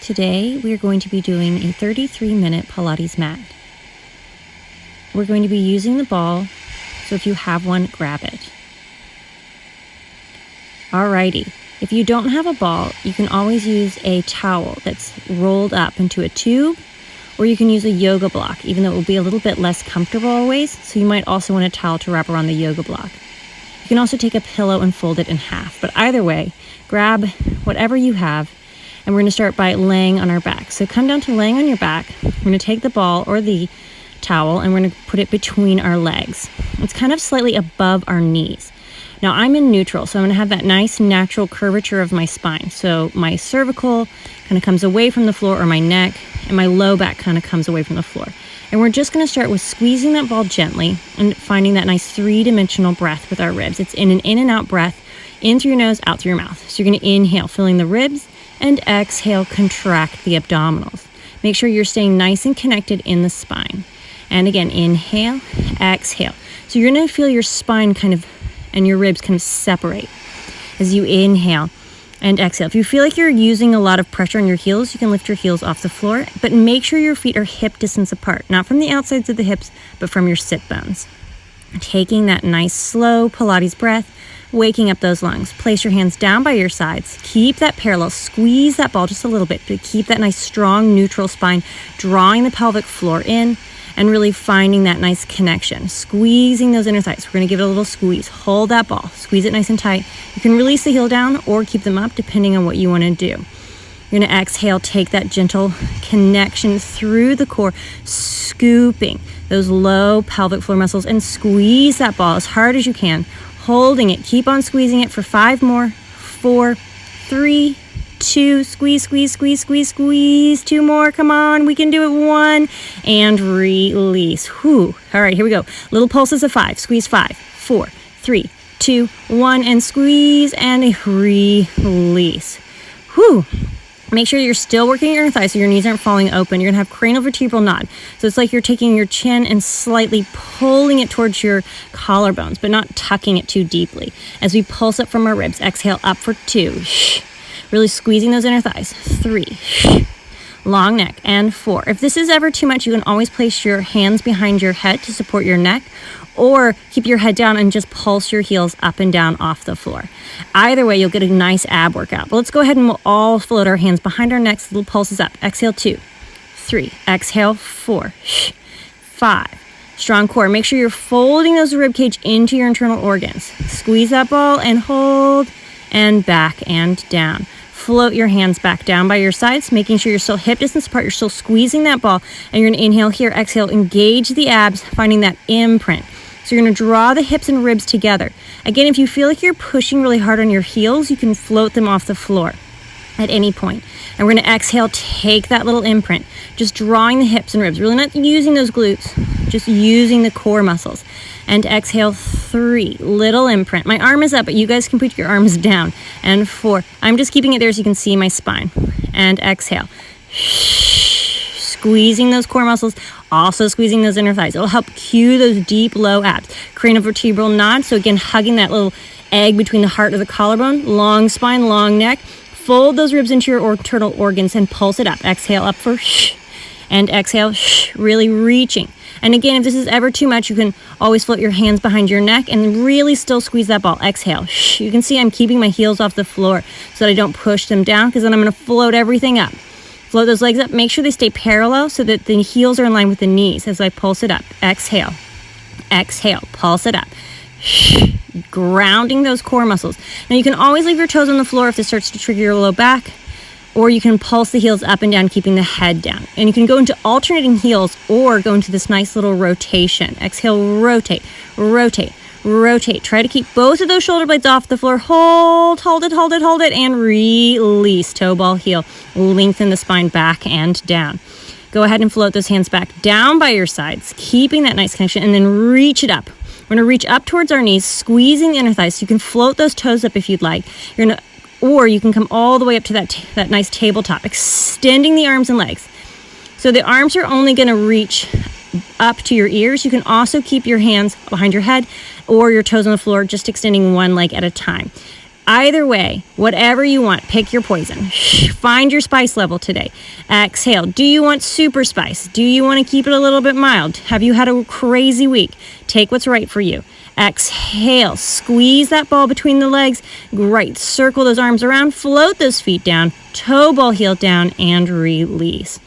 Today we are going to be doing a 33-minute Pilates mat. We're going to be using the ball, so if you have one, grab it. Alrighty, if you don't have a ball, you can always use a towel that's rolled up into a tube, or you can use a yoga block, even though it will be a little bit less comfortable always, so you might also want a towel to wrap around the yoga block. You can also take a pillow and fold it in half, but either way, grab whatever you have, and we're going to start by laying on our back. So come down to laying on your back. We're going to take the ball or the towel and we're going to put it between our legs. It's kind of slightly above our knees. Now I'm in neutral, so I'm going to have that nice natural curvature of my spine. So my cervical kind of comes away from the floor, or my neck, and my low back kind of comes away from the floor. And we're just going to start with squeezing that ball gently and finding that nice three-dimensional breath with our ribs. It's in and out breath, in through your nose, out through your mouth. So you're going to inhale, filling the ribs, and exhale, contract the abdominals. Make sure you're staying nice and connected in the spine. And again, inhale, exhale. So you're going to feel your spine and your ribs kind of separate as you inhale and exhale. If you feel like you're using a lot of pressure on your heels, you can lift your heels off the floor, but make sure your feet are hip distance apart, not from the outsides of the hips, but from your sit bones. Taking that nice slow Pilates breath, waking up those lungs. Place your hands down by your sides. Keep that parallel. Squeeze that ball just a little bit, but keep that nice strong neutral spine, drawing the pelvic floor in and really finding that nice connection. Squeezing those inner thighs. We're going to give it a little squeeze. Hold that ball. Squeeze it nice and tight. You can release the heel down or keep them up depending on what you want to do. You're going to exhale, take that gentle connection through the core, scooping those low pelvic floor muscles and squeeze that ball as hard as you can. Holding it. Keep on squeezing it for 5 more. 4, 3, 2. Squeeze, squeeze, squeeze, squeeze, squeeze. 2 more. Come on. We can do it. 1. And release. Whew. All right, here we go. Little pulses of 5. Squeeze 5, 4, 3, 2, 1. And squeeze and release. Whew. Make sure you're still working your inner thighs so your knees aren't falling open. You're going to have craniovertebral nod. So it's like you're taking your chin and slightly pulling it towards your collarbones, but not tucking it too deeply. As we pulse up from our ribs, exhale up for 2. Really squeezing those inner thighs. 3. Long neck. And 4. If this is ever too much, you can always place your hands behind your head to support your neck, or keep your head down and just pulse your heels up and down off the floor. Either way, you'll get a nice ab workout. But let's go ahead and we'll all float our hands behind our necks, little pulses up. Exhale 2, 3, exhale 4, 5. Strong core. Make sure you're folding those rib cage into your internal organs. Squeeze that ball and hold and back and down. Float your hands back down by your sides, making sure you're still hip distance apart. You're still squeezing that ball. And you're going to inhale here, exhale, engage the abs, finding that imprint. So you're going to draw the hips and ribs together. Again, if you feel like you're pushing really hard on your heels, you can float them off the floor at any point. And we're going to exhale, take that little imprint, just drawing the hips and ribs, really not using those glutes, just using the core muscles. And exhale 3, little imprint. My arm is up, but you guys can put your arms down. And 4, I'm just keeping it there so you can see my spine. And exhale. Squeezing those core muscles, also squeezing those inner thighs. It'll help cue those deep, low abs. Craniovertebral nod, so again, hugging that little egg between the heart and the collarbone. Long spine, long neck. Fold those ribs into your internal organs and pulse it up. Exhale up for and exhale, really reaching. And again, if this is ever too much, you can always float your hands behind your neck and really still squeeze that ball. Exhale. You can see I'm keeping my heels off the floor so that I don't push them down, because then I'm going to float everything up. Float those legs up. Make sure they stay parallel so that the heels are in line with the knees as I pulse it up. Exhale. Exhale. Pulse it up. Grounding those core muscles. Now you can always leave your toes on the floor if this starts to trigger your low back, or you can pulse the heels up and down, keeping the head down. And you can go into alternating heels or go into this nice little rotation. Exhale, rotate, rotate, rotate. Try to keep both of those shoulder blades off the floor. Hold it, hold it, hold it, and release. Toe ball heel. Lengthen the spine back and down. Go ahead and float those hands back down by your sides, keeping that nice connection, and then reach it up. We're going to reach up towards our knees, squeezing the inner thighs. You can float those toes up if you'd like. Or you can come all the way up to that nice tabletop, extending the arms and legs. So the arms are only going to reach up to your ears. You can also keep your hands behind your head or your toes on the floor, just extending one leg at a time. Either way, whatever you want, pick your poison. Find your spice level today. Exhale. Do you want super spice? Do you want to keep it a little bit mild? Have you had a crazy week? Take what's right for you. Exhale. Squeeze that ball between the legs. Great. Circle those arms around. Float those feet down. Toe ball heel down and release.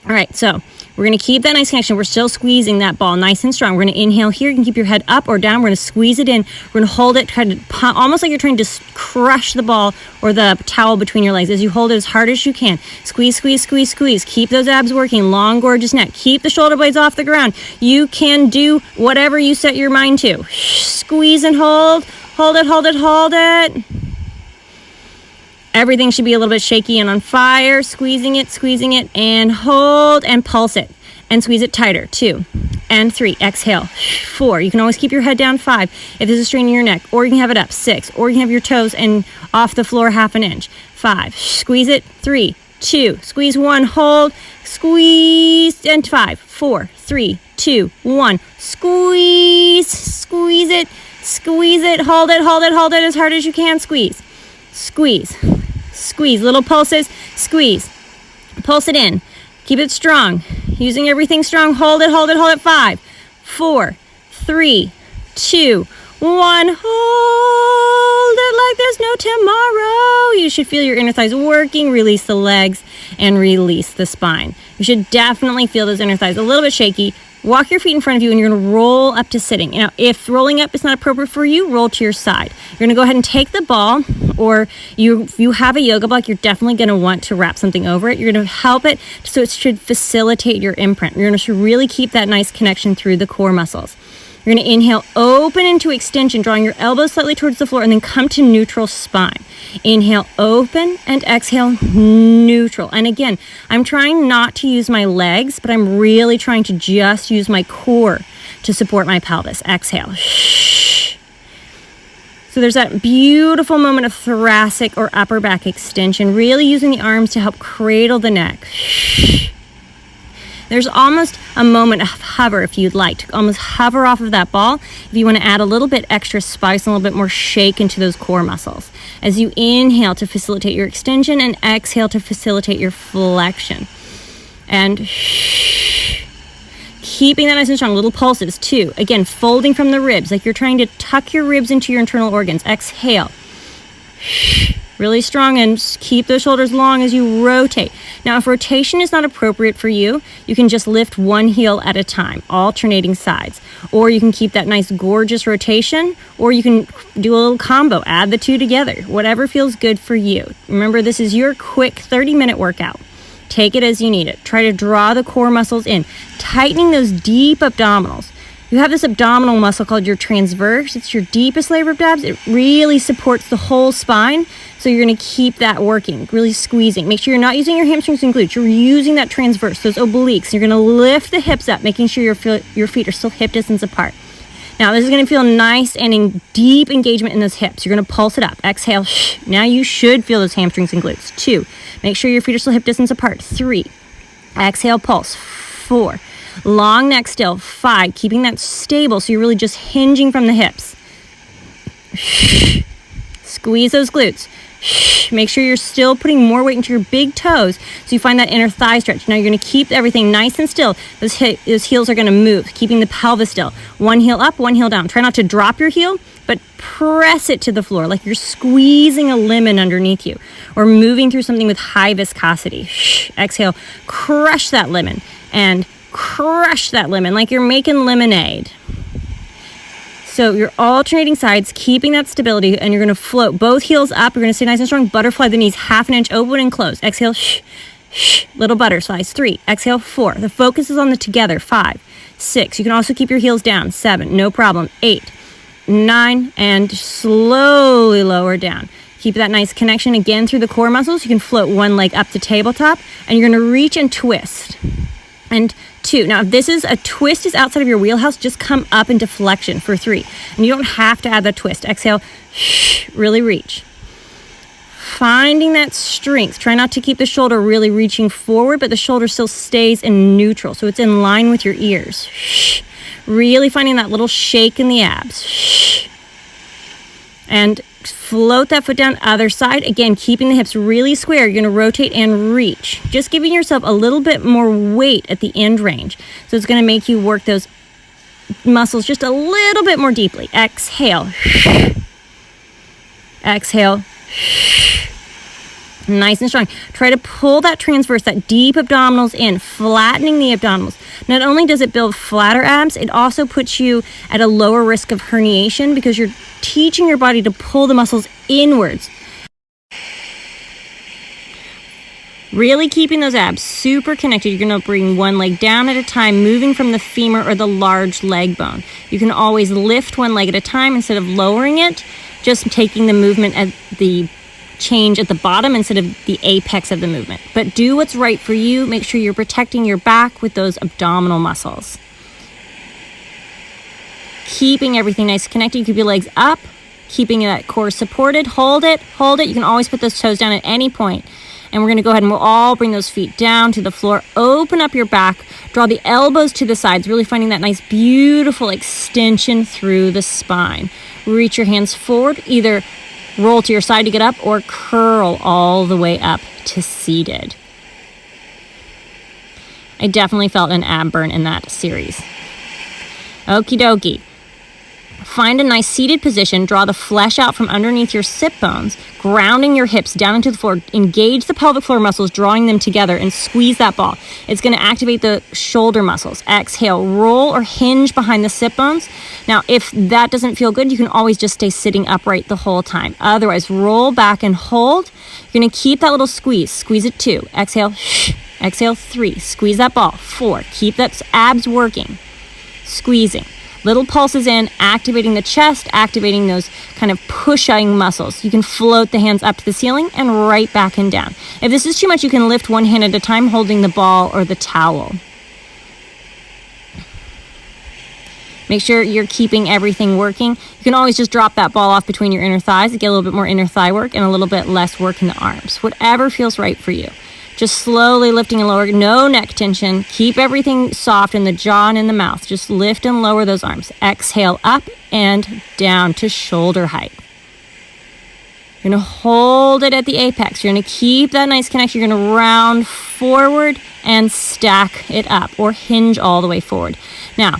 All right, so we're going to keep that nice connection. We're still squeezing that ball nice and strong. We're going to inhale here. You can keep your head up or down. We're going to squeeze it in. We're going to hold it, try to almost like you're trying to crush the ball or the towel between your legs. As you hold it as hard as you can. Squeeze, squeeze, squeeze, squeeze. Keep those abs working. Long, gorgeous neck. Keep the shoulder blades off the ground. You can do whatever you set your mind to. Squeeze and hold. Hold it, hold it, hold it. Everything should be a little bit shaky and on fire. Squeezing it, and hold and pulse it. And squeeze it tighter. 2 and 3. Exhale. 4. You can always keep your head down. 5 if there's a strain in your neck. Or you can have it up. 6. Or you can have your toes and off the floor half an inch. 5. Squeeze it. 3, 2. Squeeze 1. Hold. Squeeze. And 5, 4, 3, 2, 1. Squeeze. Squeeze it. Squeeze it. Hold it. Hold it. Hold it as hard as you can. Squeeze. Squeeze. Squeeze. Little pulses. Squeeze. Pulse it in. Keep it strong. Using everything strong. Hold it, hold it, hold it. 5, 4, 3, 2, 1. Hold it like there's no tomorrow. You should feel your inner thighs working. Release the legs and release the spine. You should definitely feel those inner thighs a little bit shaky. Walk your feet in front of you and you're going to roll up to sitting. Now, if rolling up is not appropriate for you, roll to your side. You're going to go ahead and take the ball, or if you have a yoga block, you're definitely going to want to wrap something over it. You're going to help it so it should facilitate your imprint. You're going to really keep that nice connection through the core muscles. You're going to inhale, open into extension, drawing your elbows slightly towards the floor, and then come to neutral spine. Inhale, open, and exhale, neutral. And again, I'm trying not to use my legs, but I'm really trying to just use my core to support my pelvis. Exhale. So there's that beautiful moment of thoracic or upper back extension, really using the arms to help cradle the neck. There's almost a moment of hover if you'd like to almost hover off of that ball if you want to add a little bit extra spice and a little bit more shake into those core muscles. As you inhale to facilitate your extension and exhale to facilitate your flexion. And keeping that nice and strong, little pulses. 2, again, folding from the ribs, like you're trying to tuck your ribs into your internal organs. Exhale. Really strong, and keep those shoulders long as you rotate. Now, if rotation is not appropriate for you, you can just lift one heel at a time, alternating sides. Or you can keep that nice, gorgeous rotation, or you can do a little combo, add the two together, whatever feels good for you. Remember, this is your quick 30-minute workout. Take it as you need it. Try to draw the core muscles in, tightening those deep abdominals. You have this abdominal muscle called your transverse. It's your deepest layer of abs. It really supports the whole spine. So you're going to keep that working, really squeezing. Make sure you're not using your hamstrings and glutes. You're using that transverse, those obliques. You're going to lift the hips up, making sure your feet are still hip distance apart. Now, this is going to feel nice and in deep engagement in those hips. You're going to pulse it up. Exhale. Now you should feel those hamstrings and glutes. 2, make sure your feet are still hip distance apart. 3, exhale, pulse. 4, long neck still. 5, keeping that stable so you're really just hinging from the hips. Squeeze those glutes. Make sure you're still putting more weight into your big toes so you find that inner thigh stretch. Now you're going to keep everything nice and still. Those heels are going to move, keeping the pelvis still. One heel up, one heel down. Try not to drop your heel, but press it to the floor like you're squeezing a lemon underneath you or moving through something with high viscosity. Exhale, crush that lemon, and crush that lemon like you're making lemonade. So you're alternating sides, keeping that stability, and you're going to float both heels up. You're going to stay nice and strong. Butterfly the knees, half an inch open and close. Exhale, little butterflies. 3, exhale, 4. The focus is on the together. 5, 6. You can also keep your heels down. 7, no problem. 8, 9, and slowly lower down. Keep that nice connection again through the core muscles. You can float one leg up to tabletop, and you're going to reach and twist. And 2. Now, if this is a twist is outside of your wheelhouse, just come up into flexion for 3. And you don't have to add that twist. Exhale, really reach. Finding that strength. Try not to keep the shoulder really reaching forward, but the shoulder still stays in neutral, so it's in line with your ears. Really finding that little shake in the abs. And float that foot down, other side. Again, keeping the hips really square. You're gonna rotate and reach. Just giving yourself a little bit more weight at the end range. So it's gonna make you work those muscles just a little bit more deeply. Exhale. Exhale. Nice and strong. Try to pull that transverse, that deep abdominals in, flattening the abdominals. Not only does it build flatter abs, it also puts you at a lower risk of herniation because you're teaching your body to pull the muscles inwards. Really keeping those abs super connected. You're going to bring one leg down at a time, moving from the femur or the large leg bone. You can always lift one leg at a time instead of lowering it, just taking the movement at the change at the bottom instead of the apex of the movement. But do what's right for you. Make sure you're protecting your back with those abdominal muscles. Keeping everything nice and connected. You keep your legs up, keeping that core supported. Hold it, hold it. You can always put those toes down at any point. And we're going to go ahead and we'll all bring those feet down to the floor. Open up your back. Draw the elbows to the sides, really finding that nice, beautiful extension through the spine. Reach your hands forward, either roll to your side to get up or curl all the way up to seated. I definitely felt an ab burn in that series. Okie dokie. Find a nice seated position. Draw the flesh out from underneath your sit bones, grounding your hips down into the floor. Engage the pelvic floor muscles, drawing them together, and squeeze that ball. It's going to activate the shoulder muscles. Exhale, roll or hinge behind the sit bones. Now, if that doesn't feel good, you can always just stay sitting upright the whole time. Otherwise, roll back and hold. You're going to keep that little squeeze. Squeeze it 2. Exhale. Exhale 3. Squeeze that ball. 4. Keep that abs working. Squeezing. Little pulses in, activating the chest, activating those kind of pushing muscles. You can float the hands up to the ceiling and right back and down. If this is too much, you can lift one hand at a time, holding the ball or the towel. Make sure you're keeping everything working. You can always just drop that ball off between your inner thighs to get a little bit more inner thigh work and a little bit less work in the arms. Whatever feels right for you. Just slowly lifting and lowering, no neck tension. Keep everything soft in the jaw and in the mouth. Just lift and lower those arms. Exhale up and down to shoulder height. You're going to hold it at the apex. You're going to keep that nice connection. You're going to round forward and stack it up or hinge all the way forward. Now,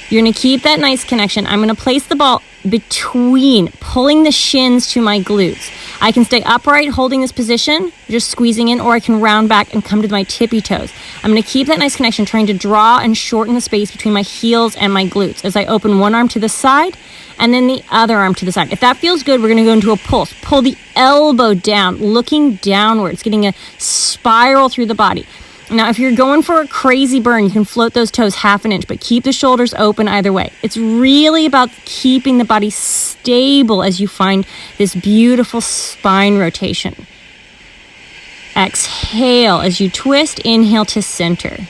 you're going to keep that nice connection. I'm going to place the ball between, pulling the shins to my glutes. I can stay upright holding this position, just squeezing in, or I can round back and come to my tippy toes. I'm going to keep that nice connection, trying to draw and shorten the space between my heels and my glutes as I open one arm to the side and then the other arm to the side. If that feels good, we're going to go into a pulse. Pull the elbow down, looking downwards, getting a spiral through the body. Now, if you're going for a crazy burn, you can float those toes 1/2 inch, but keep the shoulders open either way. It's really about keeping the body stable as you find this beautiful spine rotation. Exhale as you twist, inhale to center.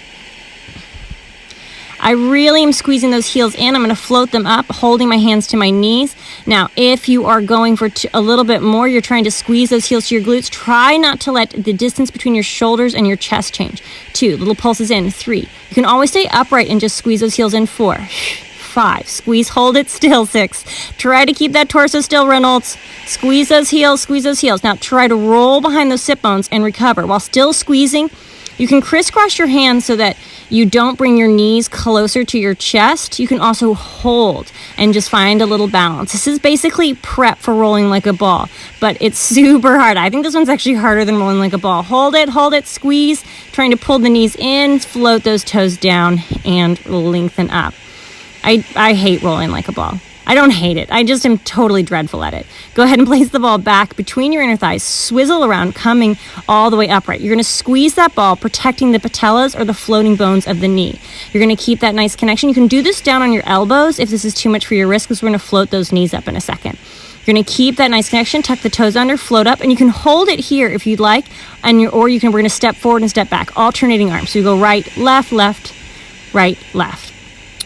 I really am squeezing those heels in. I'm going to float them up, holding my hands to my knees. Now, if you are going for a little bit more, you're trying to squeeze those heels to your glutes. Try not to let the distance between your shoulders and your chest change. 2, little pulses in. 3. You can always stay upright and just squeeze those heels in. 4, 5, squeeze, hold it still. 6, try to keep that torso still, Reynolds. Squeeze those heels, squeeze those heels. Now, try to roll behind those sit bones and recover. While still squeezing, you can crisscross your hands so that you don't bring your knees closer to your chest. You can also hold and just find a little balance. This is basically prep for rolling like a ball, but it's super hard. I think this one's actually harder than rolling like a ball. Hold it, squeeze, trying to pull the knees in, float those toes down, and lengthen up. I hate rolling like a ball. I don't hate it. I just am totally dreadful at it. Go ahead and place the ball back between your inner thighs. Swizzle around, coming all the way upright. You're going to squeeze that ball, protecting the patellas or the floating bones of the knee. You're going to keep that nice connection. You can do this down on your elbows if this is too much for your wrist, because we're going to float those knees up in a second. You're going to keep that nice connection, tuck the toes under, float up, and you can hold it here if you'd like, we're going to step forward and step back, alternating arms. So you go right, left, right, left.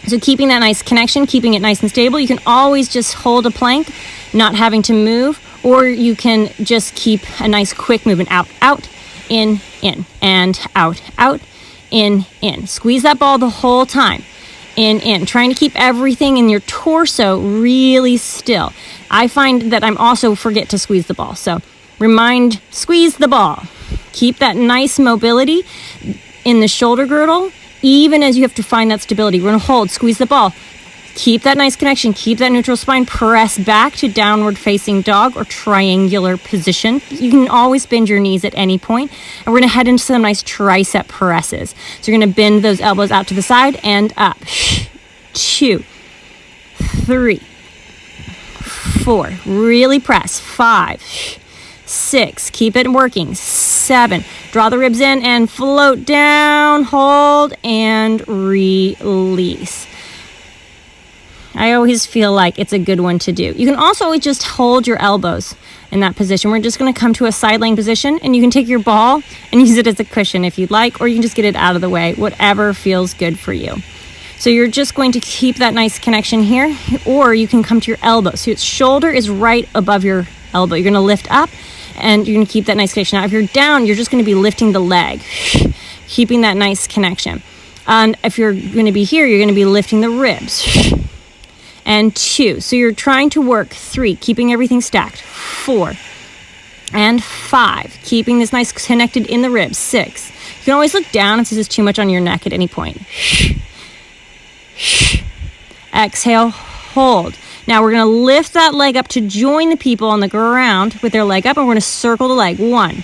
So keeping that nice connection, keeping it nice and stable. You can always just hold a plank, not having to move, or you can just keep a nice quick movement out, in, and out, in. Squeeze that ball the whole time. In, trying to keep everything in your torso really still. I find that I'm also forget to squeeze the ball. So squeeze the ball. Keep that nice mobility in the shoulder girdle, even as you have to find that stability. We're going to hold, squeeze the ball. Keep that nice connection. Keep that neutral spine. Press back to downward facing dog or triangular position. You can always bend your knees at any point. And we're going to head into some nice tricep presses. So you're going to bend those elbows out to the side and up. 2, 3, 4. Really press. 5, 6. Keep it working. 7. Draw the ribs in and float down. Hold and release. I always feel like it's a good one to do. You can also always just hold your elbows in that position. We're just going to come to a side laying position, and you can take your ball and use it as a cushion if you'd like, or you can just get it out of the way, whatever feels good for you. So you're just going to keep that nice connection here, or you can come to your elbow. So your shoulder is right above your elbow. You're going to lift up, and you're going to keep that nice connection. Now, if you're down, you're just going to be lifting the leg, keeping that nice connection. And if you're going to be here, you're going to be lifting the ribs. And 2. So you're trying to work 3, keeping everything stacked. 4 and 5, keeping this nice connected in the ribs. 6. You can always look down if this is too much on your neck at any point. Exhale, hold. Now we're going to lift that leg up to join the people on the ground with their leg up, and we're going to circle the leg. 1,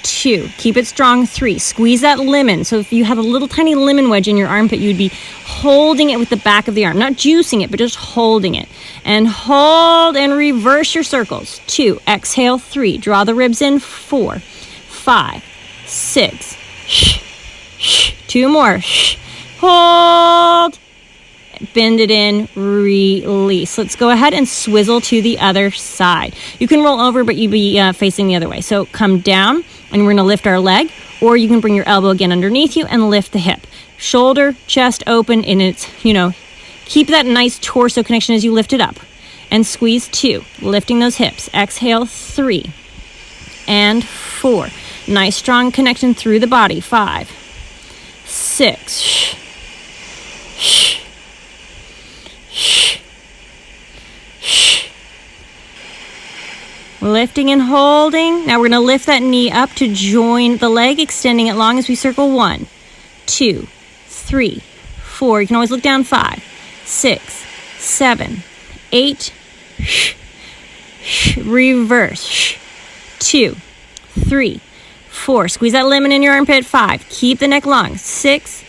2, keep it strong. 3, squeeze that lemon. So if you have a little tiny lemon wedge in your armpit, you'd be holding it with the back of the arm, not juicing it, but just holding it. And hold and reverse your circles. 2, exhale. 3, draw the ribs in. 4, 5, 6. 2 more. Hold. Bend it in, release. Let's go ahead and swizzle to the other side. You can roll over, but you'd be facing the other way. So come down, and we're going to lift our leg, or you can bring your elbow again underneath you and lift the hip. Shoulder, chest open, and it's, keep that nice torso connection as you lift it up. And squeeze. 2, lifting those hips. Exhale. 3 and 4. Nice strong connection through the body. 5, 6. Lifting and holding. Now we're going to lift that knee up to join the leg, extending it long as we circle. 1, 2, 3, 4. You can always look down. 5, 6, 7, 8. Reverse. 2, 3, 4. Squeeze that lemon in your armpit. 5. Keep the neck long. 6.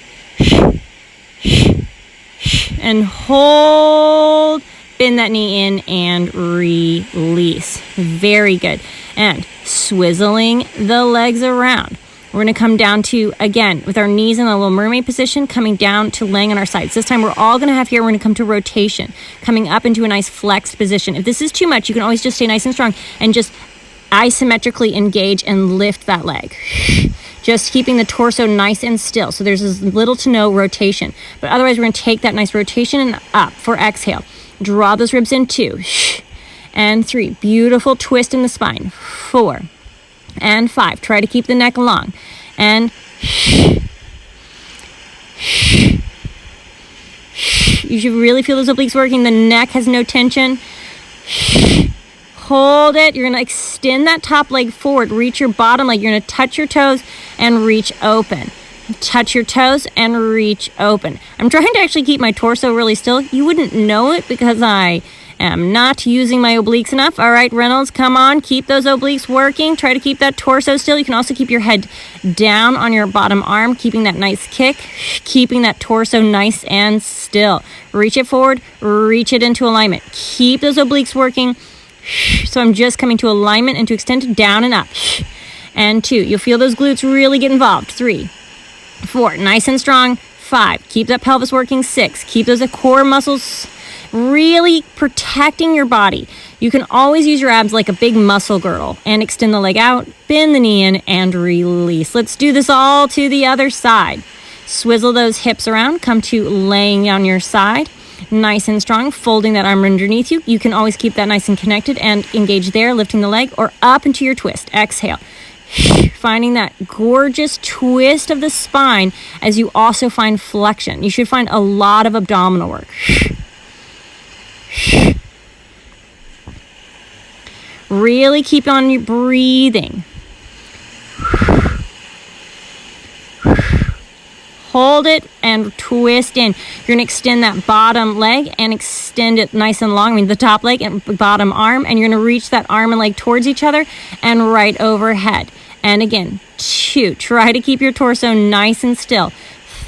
And hold. Bend that knee in and release. Very good. And swizzling the legs around. We're going to come down to, again, with our knees in a little mermaid position, coming down to laying on our sides. This time we're all going to have here, we're going to come to rotation, coming up into a nice flexed position. If this is too much, you can always just stay nice and strong and just isometrically engage and lift that leg. Just keeping the torso nice and still. So there's as little to no rotation. But otherwise, we're going to take that nice rotation and up for exhale. Draw those ribs in. 2 and 3. Beautiful twist in the spine. 4 and 5. Try to keep the neck long. And you should really feel those obliques working. The neck has no tension. Hold it. You're going to extend that top leg forward. Reach your bottom leg. You're going to touch your toes and reach open. Touch your toes and reach open. I'm trying to actually keep my torso really still. You wouldn't know it because I am not using my obliques enough. All right, Reynolds, come on. Keep those obliques working. Try to keep that torso still. You can also keep your head down on your bottom arm, keeping that nice kick, keeping that torso nice and still. Reach it forward. Reach it into alignment. Keep those obliques working. So I'm just coming to alignment and to extend down and up. And 2. You'll feel those glutes really get involved. 3, 4. Nice and strong. 5. Keep that pelvis working. 6. Keep those core muscles really protecting your body. You can always use your abs like a big muscle girdle and extend the leg out, bend the knee in, and release. Let's do this all to the other side. Swizzle those hips around. Come to laying on your side. Nice and strong, folding that arm underneath you. You can always keep that nice and connected and engage there, lifting the leg or up into your twist. Exhale. Finding that gorgeous twist of the spine as you also find flexion. You should find a lot of abdominal work. Really keep on your breathing. Hold it and twist in. You're going to extend that bottom leg and extend it nice and long. I mean, the top leg and bottom arm. And you're going to reach that arm and leg towards each other and right overhead. And again, 2. Try to keep your torso nice and still.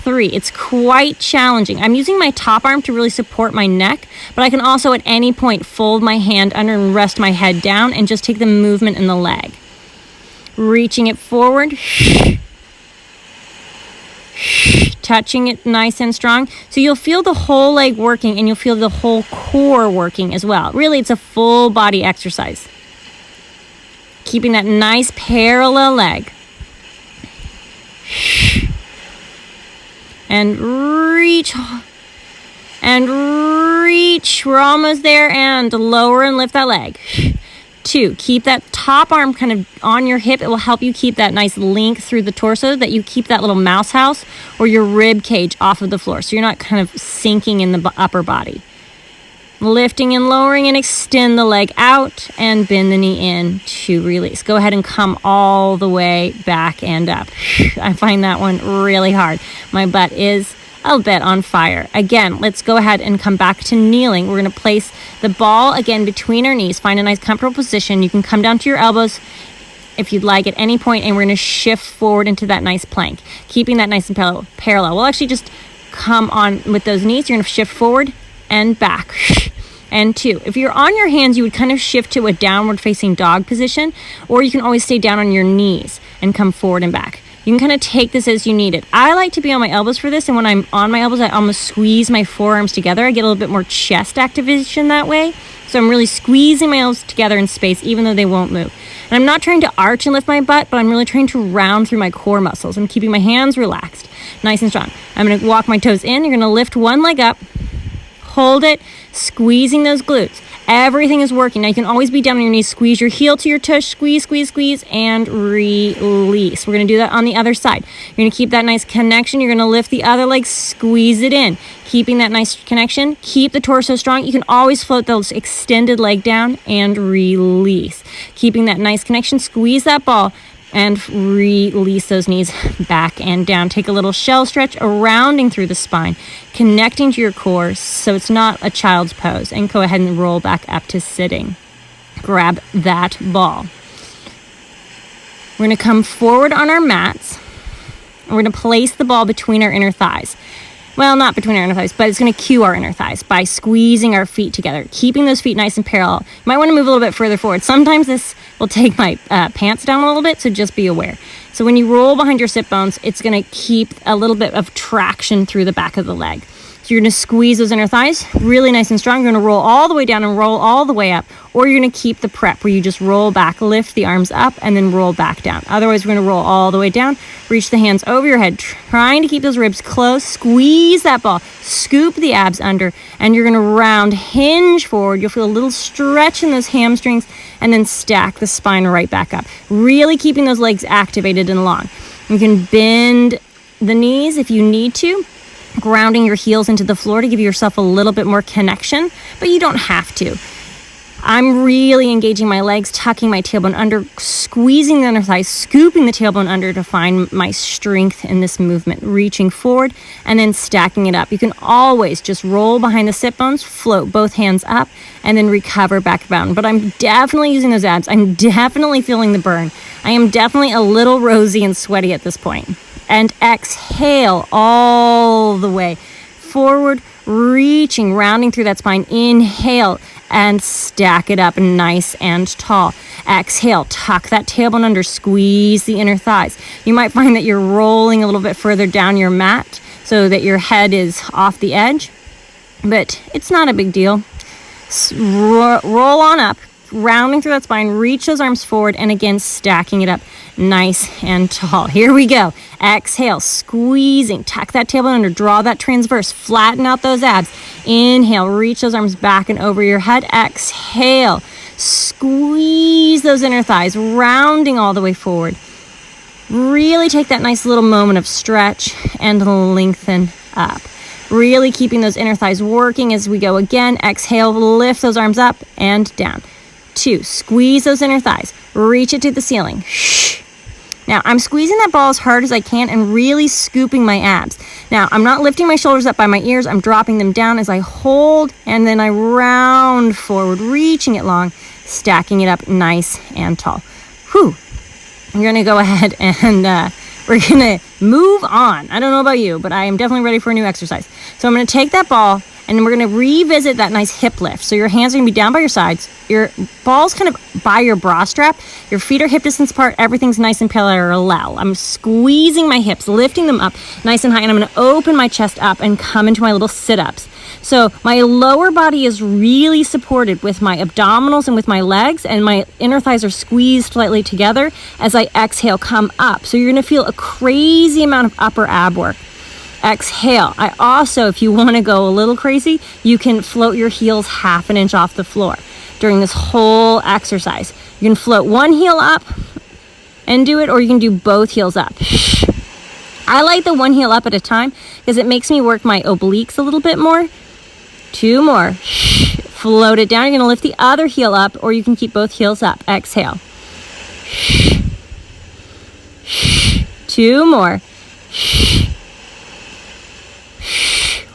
3. It's quite challenging. I'm using my top arm to really support my neck, but I can also at any point fold my hand under and rest my head down and just take the movement in the leg. Reaching it forward. Touching it nice and strong. So you'll feel the whole leg working and you'll feel the whole core working as well. Really, it's a full body exercise. Keeping that nice parallel leg. And reach. And reach. We're almost there. And lower and lift that leg. 2, keep that top arm kind of on your hip. It will help you keep that nice link through the torso, that you keep that little mouse house or your rib cage off of the floor, so you're not kind of sinking in the upper body. Lifting and lowering, and extend the leg out and bend the knee in to release. Go ahead and come all the way back and up. I find that one really hard. My butt is a bit on fire. Again, let's go ahead and come back to kneeling. We're going to place the ball again between our knees. Find a nice comfortable position. You can come down to your elbows if you'd like at any point, and we're going to shift forward into that nice plank, keeping that nice and parallel. We'll actually just come on with those knees. You're going to shift forward and back. And 2. If you're on your hands, you would kind of shift to a downward facing dog position, or you can always stay down on your knees and come forward and back. You can kind of take this as you need it. I like to be on my elbows for this, and when I'm on my elbows, I almost squeeze my forearms together. I get a little bit more chest activation that way. So I'm really squeezing my elbows together in space, even though they won't move. And I'm not trying to arch and lift my butt, but I'm really trying to round through my core muscles. I'm keeping my hands relaxed, nice and strong. I'm going to walk my toes in. You're going to lift one leg up, hold it, squeezing those glutes. Everything is working. Now you can always be down on your knees. Squeeze your heel to your tush. Squeeze, squeeze, squeeze, and release. We're going to do that on the other side. You're going to keep that nice connection. You're going to lift the other leg, squeeze it in. Keeping that nice connection. Keep the torso strong. You can always float those extended leg down and release. Keeping that nice connection. Squeeze that ball and release those knees back and down. Take a little shell stretch, rounding through the spine, connecting to your core so it's not a child's pose. And go ahead and roll back up to sitting. Grab that ball. We're going to come forward on our mats. And we're going to place the ball between our inner thighs. Well, not between our inner thighs, but it's going to cue our inner thighs by squeezing our feet together, keeping those feet nice and parallel. You might want to move a little bit further forward. Sometimes this will take my pants down a little bit, so just be aware. So when you roll behind your sit bones, it's going to keep a little bit of traction through the back of the leg. So you're going to squeeze those inner thighs really nice and strong. You're going to roll all the way down and roll all the way up, or you're going to keep the prep where you just roll back, lift the arms up, and then roll back down. Otherwise, we're going to roll all the way down, reach the hands over your head, trying to keep those ribs close, squeeze that ball, scoop the abs under, and you're going to round, hinge forward. You'll feel a little stretch in those hamstrings, and then stack the spine right back up. Really keeping those legs activated and long. You can bend the knees if you need to, grounding your heels into the floor to give yourself a little bit more connection, but you don't have to. I'm really engaging my legs, tucking my tailbone under, squeezing the inner thighs, scooping the tailbone under to find my strength in this movement, reaching forward and then stacking it up. You can always just roll behind the sit bones, float both hands up, and then recover back down. But I'm definitely using those abs. I'm definitely feeling the burn. I am definitely a little rosy and sweaty at this point. And exhale all the way forward, reaching, rounding through that spine. Inhale and stack it up nice and tall. Exhale, tuck that tailbone under, squeeze the inner thighs. You might find that you're rolling a little bit further down your mat so that your head is off the edge, but it's not a big deal. Roll on up, rounding through that spine, reach those arms forward, and again, stacking it up nice and tall. Here we go. Exhale, squeezing, tuck that tailbone under, draw that transverse, flatten out those abs. Inhale, reach those arms back and over your head. Exhale, squeeze those inner thighs, rounding all the way forward. Really take that nice little moment of stretch and lengthen up. Really keeping those inner thighs working as we go again. Exhale, lift those arms up and down. 2, squeeze those inner thighs. Reach it to the ceiling. Now, I'm squeezing that ball as hard as I can and really scooping my abs. Now, I'm not lifting my shoulders up by my ears. I'm dropping them down as I hold, and then I round forward, reaching it long, stacking it up nice and tall. Whew. We're going to go ahead and we're going to move on. I don't know about you, but I am definitely ready for a new exercise. So I'm going to take that ball, and then we're going to revisit that nice hip lift. So your hands are going to be down by your sides. Your ball's kind of by your bra strap. Your feet are hip distance apart. Everything's nice and parallel. I'm squeezing my hips, lifting them up nice and high, and I'm going to open my chest up and come into my little sit-ups. So my lower body is really supported with my abdominals and with my legs, and my inner thighs are squeezed slightly together as I exhale, come up. So you're going to feel a crazy amount of upper ab work. Exhale. I also, if you want to go a little crazy, you can float your heels 1/2 inch off the floor during this whole exercise. You can float one heel up and do it, or you can do both heels up. I like the one heel up at a time because it makes me work my obliques a little bit more. 2 more. Float it down. You're going to lift the other heel up, or you can keep both heels up. Exhale. 2 more.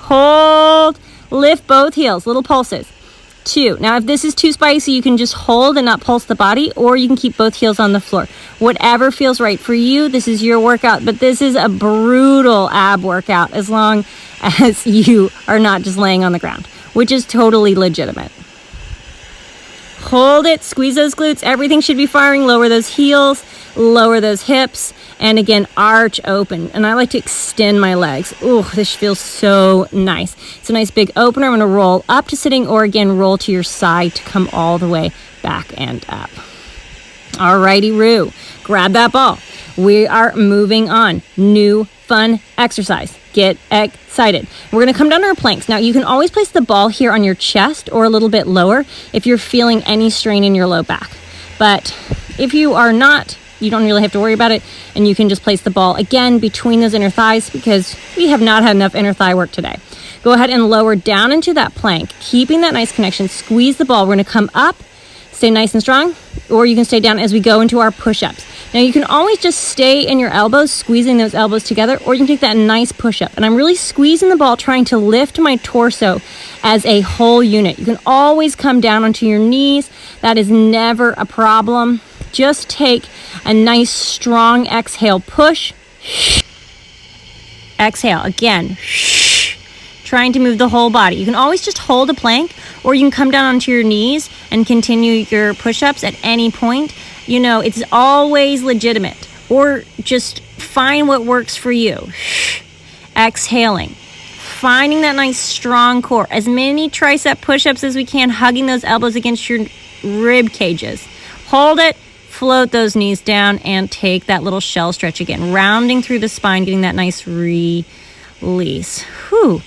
Hold, lift both heels, little pulses. 2. Now, if this is too spicy, you can just hold and not pulse the body, or you can keep both heels on the floor. Whatever feels right for you, this is your workout, but this is a brutal ab workout as long as you are not just laying on the ground, which is totally legitimate. Hold it, squeeze those glutes, everything should be firing, lower those heels, lower those hips, and again, arch open. And I like to extend my legs. Ooh, this feels so nice. It's a nice big opener. I'm gonna roll up to sitting, or again, roll to your side to come all the way back and up. Alrighty, Roo, grab that ball. We are moving on. New fun exercise. Get excited. We're going to come down to our planks. Now, you can always place the ball here on your chest or a little bit lower if you're feeling any strain in your low back. But if you are not, you don't really have to worry about it, and you can just place the ball again between those inner thighs because we have not had enough inner thigh work today. Go ahead and lower down into that plank, keeping that nice connection. Squeeze the ball. We're going to come up, stay nice and strong, or you can stay down as we go into our push-ups. Now, you can always just stay in your elbows, squeezing those elbows together, or you can take that nice push-up. And I'm really squeezing the ball, trying to lift my torso as a whole unit. You can always come down onto your knees. That is never a problem. Just take a nice, strong exhale, push. Exhale, again. Trying to move the whole body. You can always just hold a plank, or you can come down onto your knees and continue your push-ups at any point. You know, it's always legitimate. Or just find what works for you. Exhaling. Finding that nice strong core. As many tricep push-ups as we can, hugging those elbows against your rib cages. Hold it, float those knees down, and take that little shell stretch again. Rounding through the spine, getting that nice release. Whew.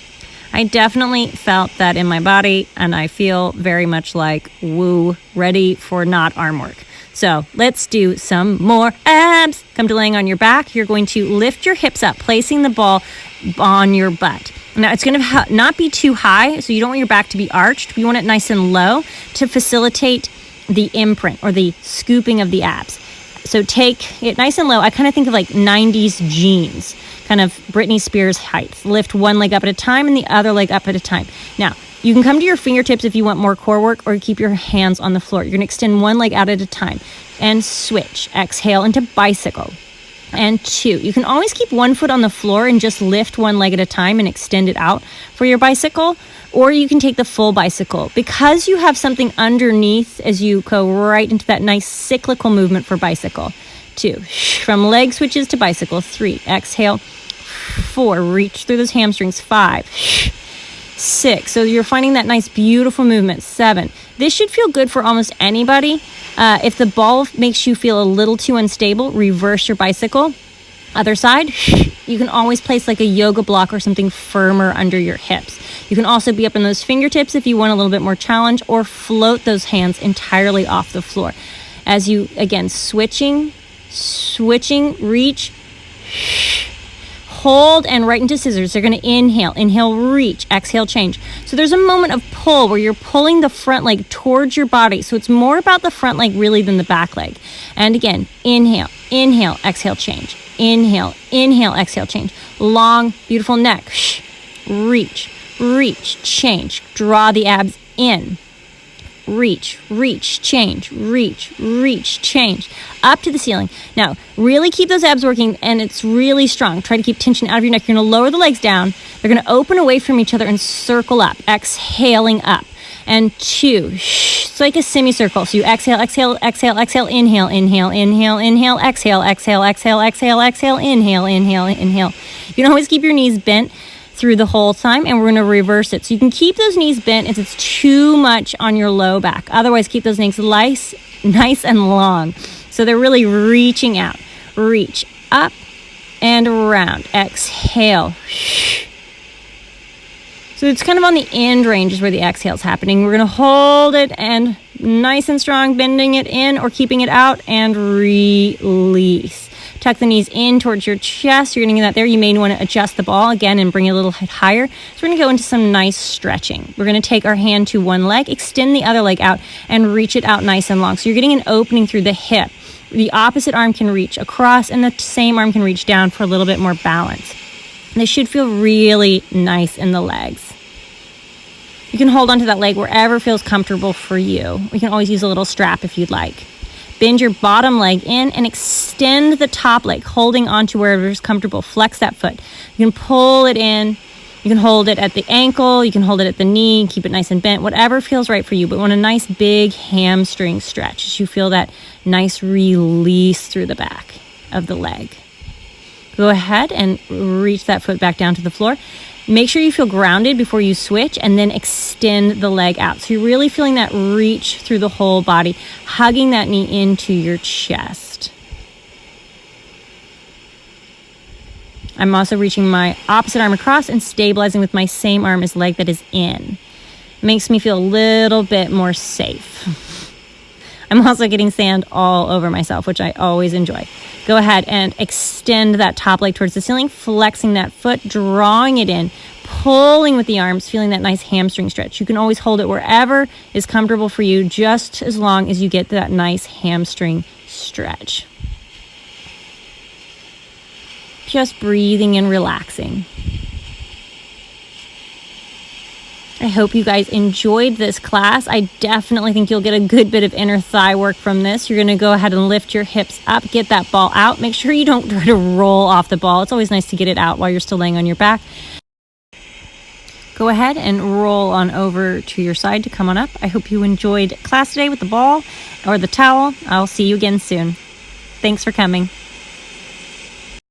I definitely felt that in my body, and I feel very much like, woo, ready for not arm work. So let's do some more abs. Come to laying on your back. You're going to lift your hips up, placing the ball on your butt. Now, it's going to not be too high, so you don't want your back to be arched. You want it nice and low to facilitate the imprint or the scooping of the abs. So take it nice and low. I kind of think of like 90s jeans, kind of Britney Spears height. Lift one leg up at a time and the other leg up at a time. Now, you can come to your fingertips if you want more core work, or keep your hands on the floor. You're going to extend one leg out at a time and switch. Exhale into bicycle. And 2. You can always keep one foot on the floor and just lift one leg at a time and extend it out for your bicycle, or you can take the full bicycle. Because you have something underneath as you go right into that nice cyclical movement for bicycle. 2. From leg switches to bicycle. 3. Exhale. 4. Reach through those hamstrings. 5. 6. So you're finding that nice, beautiful movement. 7. This should feel good for almost anybody. If the ball makes you feel a little too unstable, reverse your bicycle. Other side, you can always place like a yoga block or something firmer under your hips. You can also be up in those fingertips if you want a little bit more challenge, or float those hands entirely off the floor. As you, again, switching, reach, hold and right into scissors. They're going to inhale, reach, exhale, change. So there's a moment of pull where you're pulling the front leg towards your body. So it's more about the front leg really than the back leg. And again, inhale, exhale, change. Inhale, exhale, change. Long, beautiful neck. Reach, change. Draw the abs in. Reach, change, reach, change, up to the ceiling. Now, really keep those abs working, and it's really strong. Try to keep tension out of your neck. You're going to lower the legs down. They're going to open away from each other and circle up, exhaling up. And 2, it's like a semicircle. So you exhale, inhale, exhale, inhale. You can always keep your knees bent through the whole time, and we're going to reverse it. So you can keep those knees bent if it's too much on your low back. Otherwise, keep those knees nice and long. So they're really reaching out. Reach up and around. Exhale. So it's kind of on the end range is where the exhale is happening. We're going to hold it and nice and strong, bending it in or keeping it out, and release. Tuck the knees in towards your chest. You're going to get that there. You may want to adjust the ball again and bring it a little bit higher. So we're going to go into some nice stretching. We're going to take our hand to one leg, extend the other leg out, and reach it out nice and long. So you're getting an opening through the hip. The opposite arm can reach across, and the same arm can reach down for a little bit more balance. They should feel really nice in the legs. You can hold onto that leg wherever feels comfortable for you. You can always use a little strap if you'd like. Bend your bottom leg in and extend the top leg, holding onto wherever is comfortable. Flex that foot. You can pull it in. You can hold it at the ankle. You can hold it at the knee. Keep it nice and bent. Whatever feels right for you. But want a nice big hamstring stretch as you feel that nice release through the back of the leg. Go ahead and reach that foot back down to the floor. Make sure you feel grounded before you switch, and then extend the leg out. So you're really feeling that reach through the whole body, hugging that knee into your chest. I'm also reaching my opposite arm across and stabilizing with my same arm as leg that is in. Makes me feel a little bit more safe. I'm also getting sand all over myself, which I always enjoy. Go ahead and extend that top leg towards the ceiling, flexing that foot, drawing it in, pulling with the arms, feeling that nice hamstring stretch. You can always hold it wherever is comfortable for you, just as long as you get that nice hamstring stretch. Just breathing and relaxing. I hope you guys enjoyed this class. I definitely think you'll get a good bit of inner thigh work from this. You're going to go ahead and lift your hips up, get that ball out. Make sure you don't try to roll off the ball. It's always nice to get it out while you're still laying on your back. Go ahead and roll on over to your side to come on up. I hope you enjoyed class today with the ball or the towel. I'll see you again soon. Thanks for coming.